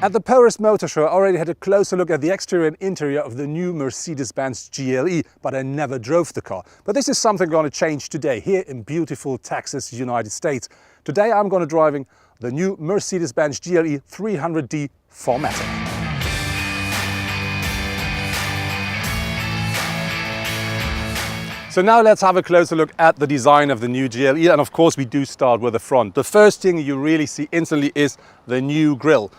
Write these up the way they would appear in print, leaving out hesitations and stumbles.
At the Paris Motor Show, I already had a closer look at the exterior and interior of the new Mercedes-Benz GLE, but I never drove the car. But this is something going to change today, here in beautiful Texas, United States. Today I'm going to driving the new Mercedes-Benz GLE 300D 4Matic. So now let's have a closer look at the design of the new GLE, and of course we do start with the front. The first thing you really see instantly is the new grille.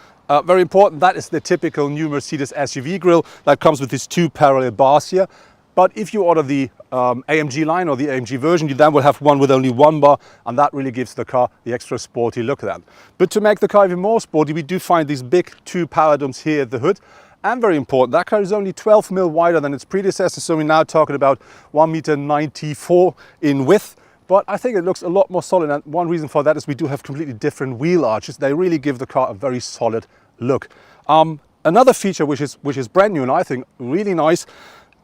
Very important, that is the typical new Mercedes SUV grille that comes with these two parallel bars here. But if you order the AMG line or the AMG version, you then will have one with only one bar, and that really gives the car the extra sporty look then. But to make the car even more sporty, we do find these big two power domes here at the hood. And very important, that car is only 12 mm wider than its predecessor, so we're now talking about 1.94 m in width. But I think it looks a lot more solid, and one reason for that is we do have completely different wheel arches. They really give the car a very solid look. Another feature which is brand new and I think really nice,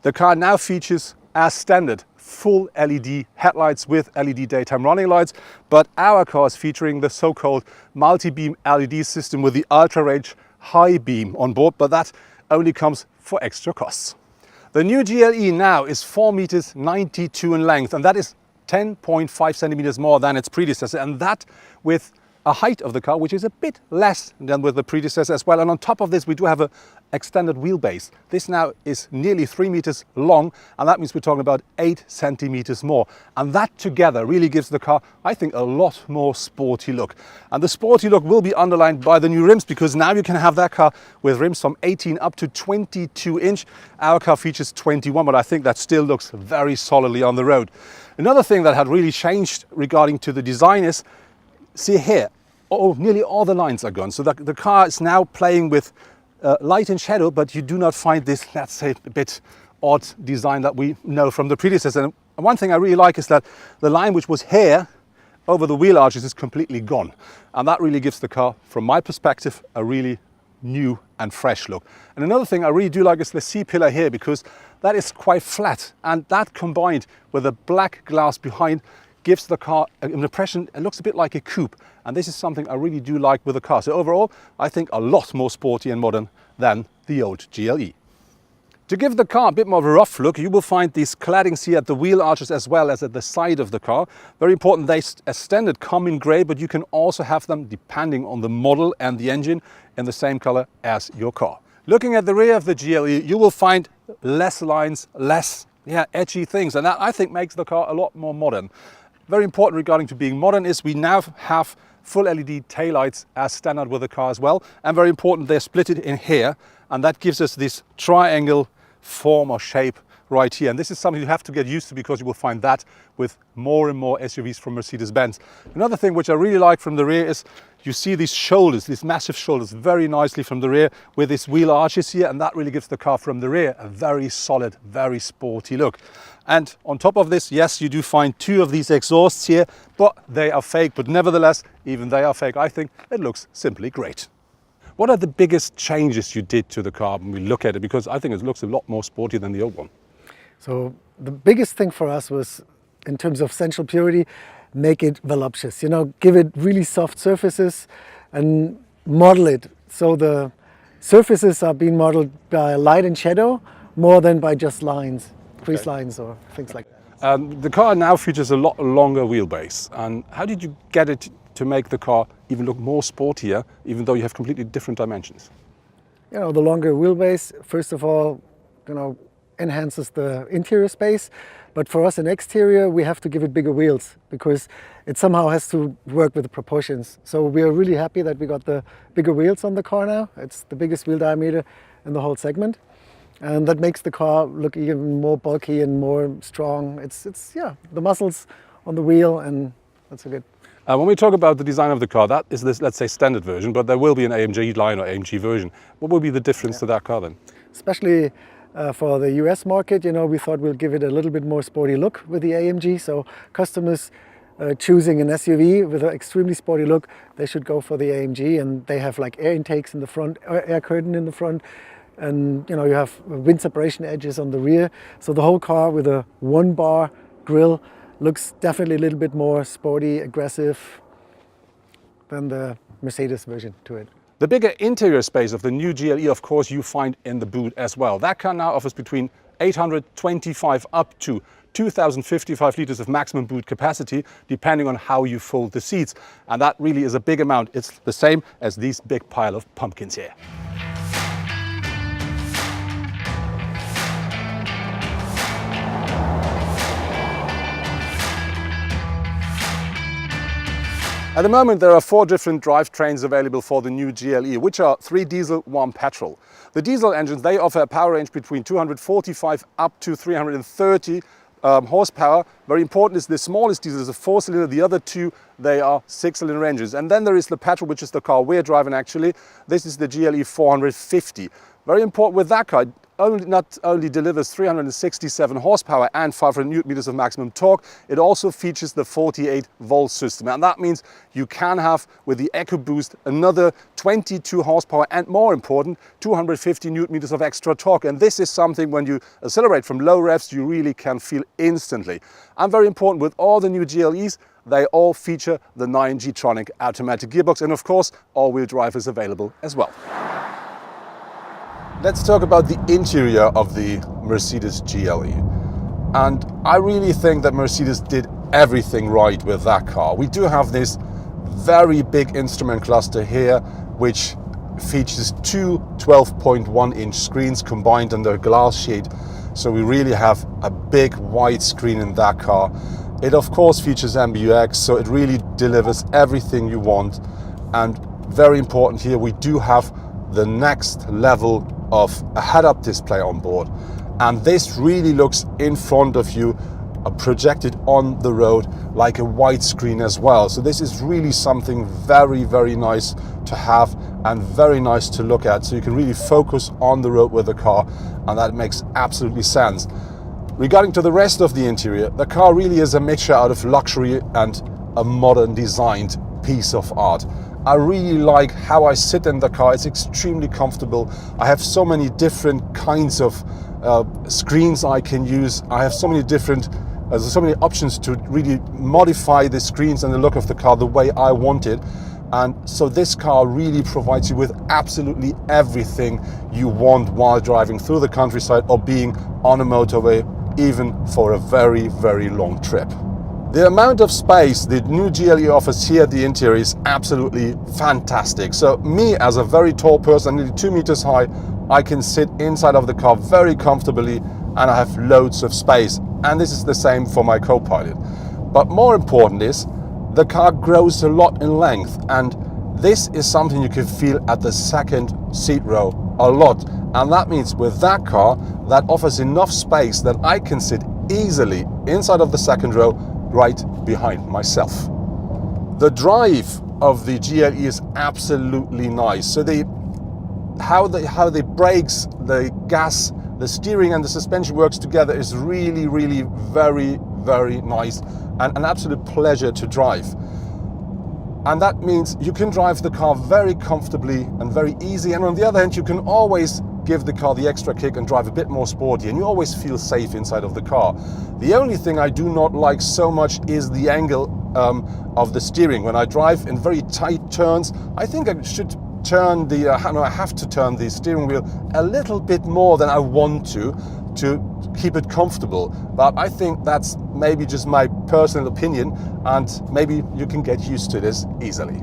the car now features, as standard, full LED headlights with LED daytime running lights, but our car is featuring the so-called multi-beam LED system with the ultra-range high beam on board, but that only comes for extra costs. The new GLE now is 4.92 m in length, and that is 10.5 centimeters more than its predecessor, and that with a height of the car which is a bit less than with the predecessor as well. And on top of this we do have an extended wheelbase. This now is nearly 3 meters long, and that means we're talking about 8 centimeters more, and that together really gives the car, I think, a lot more sporty look. And the sporty look will be underlined by the new rims, because now you can have that car with rims from 18 up to 22 inch. Our car features 21, but I think that still looks very solidly on the road. Another thing that had really changed regarding to the design is, see here, nearly all the lines are gone. So the car is now playing with light and shadow, but you do not find this, let's say, a bit odd design that we know from the predecessor. And one thing I really like is that the line which was here over the wheel arches is completely gone. And that really gives the car, from my perspective, a really new and fresh look. And another thing I really do like is the C-pillar here, because that is quite flat, and that combined with the black glass behind gives the car an impression, it looks a bit like a coupe, and this is something I really do like with the car. So overall, I think a lot more sporty and modern than the old GLE. To give the car a bit more of a rough look, you will find these claddings here at the wheel arches as well as at the side of the car. Very important, they as standard come in grey, but you can also have them, depending on the model and the engine, in the same color as your car. Looking at the rear of the GLE, you will find less lines, less edgy things, and that I think makes the car a lot more modern. Very important regarding to being modern is we now have full LED taillights as standard with the car as well, and very important, they're split in here, and that gives us this triangle form or shape right here. And this is something you have to get used to, because you will find that with more and more SUVs from Mercedes-Benz. Another thing which I really like from the rear is you see these shoulders, these massive shoulders, very nicely from the rear with these wheel arches here, and that really gives the car from the rear a very solid, very sporty look. And on top of this, yes, you do find two of these exhausts here, but they are fake. But nevertheless, even they are fake, I think it looks simply great. What are the biggest changes you did to the car when we look at it? Because I think it looks a lot more sporty than the old one. So the biggest thing for us was, in terms of central purity, make it voluptuous. You know, give it really soft surfaces and model it. So the surfaces are being modeled by light and shadow more than by just lines, crease lines or things like that. The car now features a lot longer wheelbase. And how did you get it to make the car even look more sportier, even though you have completely different dimensions? You know, the longer wheelbase, first of all, you know, enhances the interior space, but for us in exterior we have to give it bigger wheels, because it somehow has to work with the proportions. So we are really happy that we got the bigger wheels on the car now. It's the biggest wheel diameter in the whole segment, and that makes the car look even more bulky and more strong. It's the muscles on the wheel, and that's a good. When we talk about the design of the car, that is this, let's say, standard version, but there will be an AMG line or AMG version. What will be the difference to that car then? Especially for the US market, you know, we thought we'll give it a little bit more sporty look with the AMG. So customers choosing an SUV with an extremely sporty look, they should go for the AMG, and they have like air intakes in the front, air curtain in the front, and you know, you have wind separation edges on the rear. So the whole car with a one bar grille looks definitely a little bit more sporty, aggressive than the Mercedes version to it. The bigger interior space of the new GLE, of course, you find in the boot as well. That car now offers between 825 up to 2,055 liters of maximum boot capacity, depending on how you fold the seats. And that really is a big amount. It's the same as this big pile of pumpkins here. At the moment, there are 4 different drivetrains available for the new GLE, which are 3 diesel, 1 petrol. The diesel engines, they offer a power range between 245 up to 330 horsepower. Very important is the smallest diesel is a 4-cylinder, the other 2, they are 6-cylinder engines. And then there is the petrol, which is the car we're driving actually. This is the GLE 450. Very important with that car, not only delivers 367 horsepower and 500 newton meters of maximum torque, it also features the 48 volt system. And that means you can have, with the EcoBoost, another 22 horsepower and, more important, 250 newton meters of extra torque. And this is something when you accelerate from low revs, you really can feel instantly. And very important, with all the new GLEs, they all feature the 9G-tronic automatic gearbox. And of course, all-wheel drive is available as well. Let's talk about the interior of the Mercedes GLE. And I really think that Mercedes did everything right with that car. We do have this very big instrument cluster here, which features 2 12.1-inch screens combined under a glass sheet. So we really have a big wide screen in that car. It of course features MBUX, so it really delivers everything you want. And very important here, we do have the next level of a head-up display on board, and this really looks in front of you, projected on the road like a widescreen as well. So this is really something very, very nice to have and very nice to look at, so you can really focus on the road with the car, and that makes absolutely sense. Regarding to the rest of the interior, the car really is a mixture out of luxury and a modern designed piece of art. I really like how I sit in the car. It's extremely comfortable. I have so many different kinds of screens I can use. I have so many different, so many options to really modify the screens and the look of the car the way I want it. And so this car really provides you with absolutely everything you want while driving through the countryside or being on a motorway, even for a very, very long trip. The amount of space the new GLE offers here at the interior is absolutely fantastic. So me, as a very tall person, nearly 2 meters high, I can sit inside of the car very comfortably, and I have loads of space. And this is the same for my co-pilot. But more important is, the car grows a lot in length, and this is something you can feel at the second seat row a lot. And that means with that car, that offers enough space that I can sit easily inside of the second row, right behind myself. The drive of the GLE is absolutely nice. So how the brakes, the gas, the steering and the suspension works together is really, really very, very nice and an absolute pleasure to drive. And that means you can drive the car very comfortably and very easy. And on the other hand, you can always give the car the extra kick and drive a bit more sporty, and you always feel safe inside of the car. The only thing I do not like so much is the angle of the steering. When I drive in very tight turns, I think I should turn I have to turn the steering wheel a little bit more than I want to keep it comfortable. But I think that's maybe just my personal opinion, and maybe you can get used to this easily.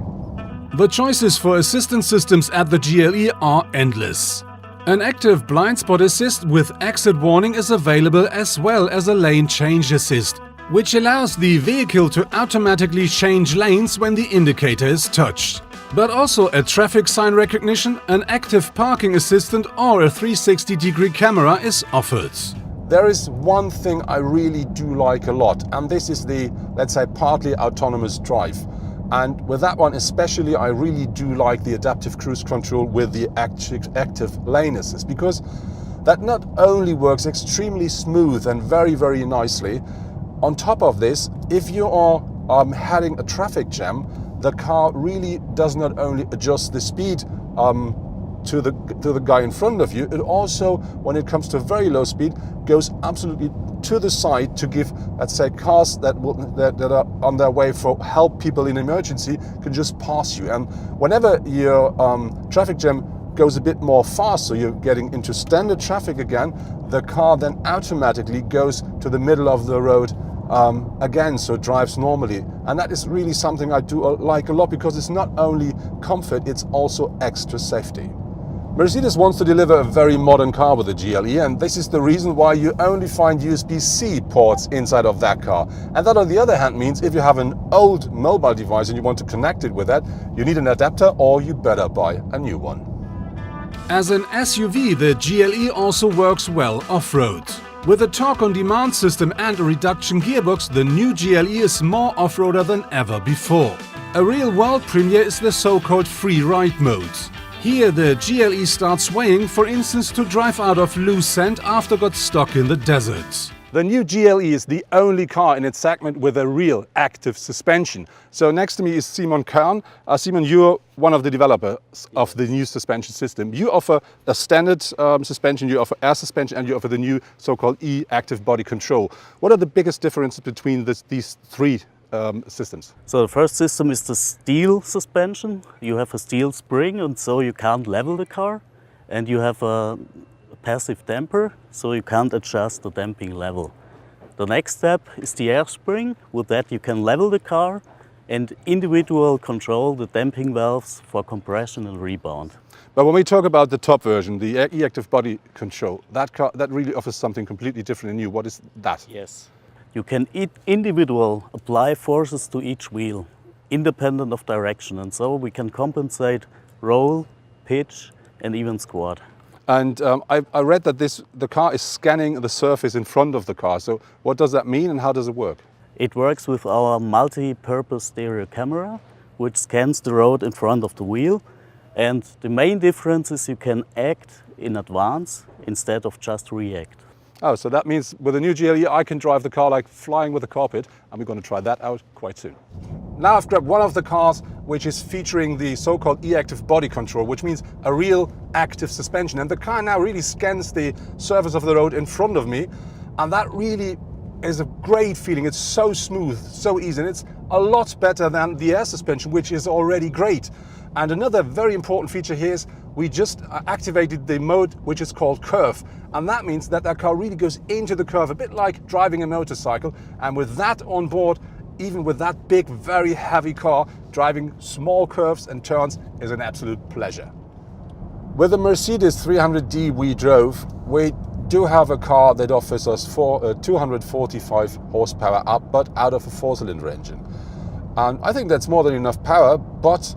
The choices for assistance systems at the GLE are endless. An active blind spot assist with exit warning is available, as well as a lane change assist, which allows the vehicle to automatically change lanes when the indicator is touched. But also a traffic sign recognition, an active parking assistant or a 360-degree camera is offered. There is one thing I really do like a lot, and this is the, let's say, partly autonomous drive. And with that one especially, I really do like the adaptive cruise control with the active lane assist, because that not only works extremely smooth and very, very nicely. On top of this, if you are heading a traffic jam, the car really does not only adjust the speed to the guy in front of you, it also, when it comes to very low speed, goes absolutely to the side to give, let's say, cars that are on their way for help people in emergency can just pass you. And whenever your traffic jam goes a bit more fast, so you're getting into standard traffic again, the car then automatically goes to the middle of the road again, so it drives normally. And that is really something I do like a lot, because it's not only comfort, it's also extra safety. Mercedes wants to deliver a very modern car with the GLE, and this is the reason why you only find USB-C ports inside of that car. And that, on the other hand, means if you have an old mobile device and you want to connect it with that, you need an adapter, or you better buy a new one. As an SUV, the GLE also works well off-road. With a torque-on-demand system and a reduction gearbox, the new GLE is more off-roader than ever before. A real world premiere is the so-called free ride mode. Here the GLE starts swaying, for instance, to drive out of loose sand after got stuck in the desert. The new GLE is the only car in its segment with a real active suspension. So next to me is Simon Kern. Simon, you're one of the developers of the new suspension system. You offer a standard suspension, you offer air suspension, and you offer the new so-called E-active body control. What are the biggest differences between these three systems? So the first system is the steel suspension. You have a steel spring, and so you can't level the car. And you have a passive damper, so you can't adjust the damping level. The next step is the air spring. With that you can level the car and individual control the damping valves for compression and rebound. But when we talk about the top version, the E-active body control, that really offers something completely different and new. What is that? Yes. You can individual apply forces to each wheel, independent of direction, and so we can compensate roll, pitch and even squat. And I read that the car is scanning the surface in front of the car. So what does that mean and how does it work? It works with our multi-purpose stereo camera, which scans the road in front of the wheel. And the main difference is you can act in advance instead of just react. Oh, so that means with the new GLE, I can drive the car like flying with a carpet, and we're going to try that out quite soon. Now I've grabbed one of the cars which is featuring the so-called E-active body control, which means a real active suspension. And the car now really scans the surface of the road in front of me, and that really is a great feeling. It's so smooth, so easy, and it's a lot better than the air suspension, which is already great. And another very important feature here is we just activated the mode which is called curve, and that means that car really goes into the curve, a bit like driving a motorcycle. And with that on board, even with that big, very heavy car, driving small curves and turns is an absolute pleasure. With the Mercedes 300D we drove, we do have a car that offers us 245 horsepower up, but out of a 4-cylinder engine. And I think that's more than enough power, but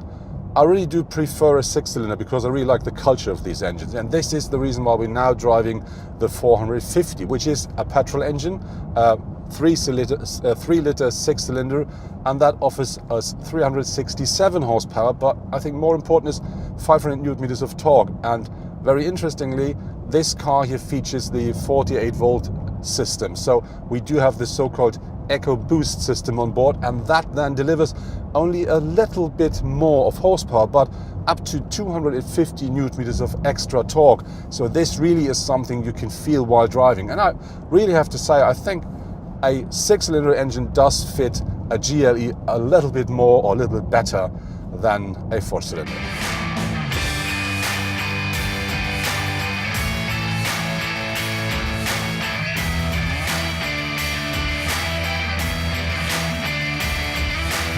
I really do prefer a 6-cylinder because I really like the culture of these engines. And this is the reason why we're now driving the 450, which is a petrol engine, 3-liter 6-cylinder, and that offers us 367 horsepower. But I think more important is 500 newton meters of torque. And very interestingly, this car here features the 48-volt system. So we do have the so-called Eco Boost system on board, and that then delivers only a little bit more of horsepower, but up to 250 newton meters of extra torque. So this really is something you can feel while driving. And I really have to say, I think a 6-cylinder engine does fit a GLE a little bit more or a little bit better than a 4-cylinder.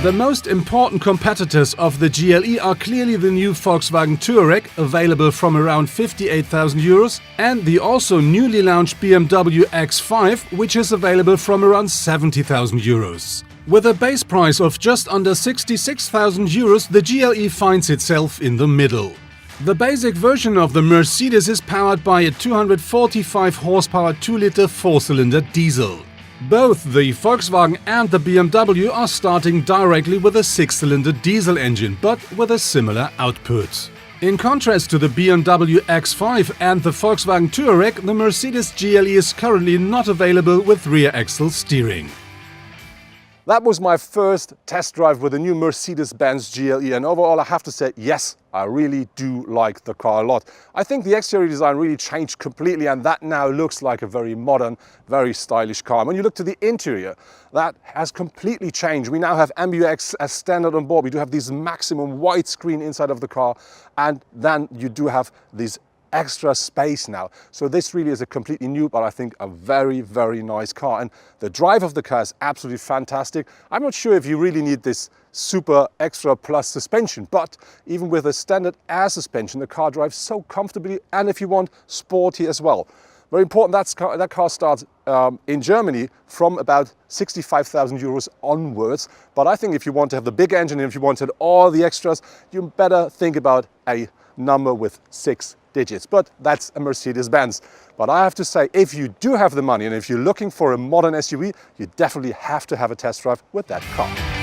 The most important competitors of the GLE are clearly the new Volkswagen Touareg, available from around 58,000 euros, and the also newly launched BMW X5, which is available from around 70,000 euros. With a base price of just under 66,000 euros, the GLE finds itself in the middle. The basic version of the Mercedes is powered by a 245 horsepower 2-liter 4-cylinder diesel. Both the Volkswagen and the BMW are starting directly with a 6-cylinder diesel engine, but with a similar output. In contrast to the BMW X5 and the Volkswagen Touareg, the Mercedes GLE is currently not available with rear axle steering. That was my first test drive with the new Mercedes-Benz GLE, and overall I have to say, yes, I really do like the car a lot. I think the exterior design really changed completely, and that now looks like a very modern, very stylish car. When you look to the interior, that has completely changed. We now have MBUX as standard on board. We do have this maximum widescreen inside of the car, and then you do have these extra space now. So this really is a completely new, but I think a very, very nice car. And the drive of the car is absolutely fantastic. I'm not sure if you really need this super extra plus suspension, but even with a standard air suspension, the car drives so comfortably, and if you want, sporty as well. Very important, that car starts in Germany from about 65,000 euros onwards. But I think if you want to have the big engine and if you wanted all the extras, you better think about a number with 6 digits. But that's a Mercedes-Benz. But I have to say, if you do have the money and if you're looking for a modern SUV, you definitely have to have a test drive with that car.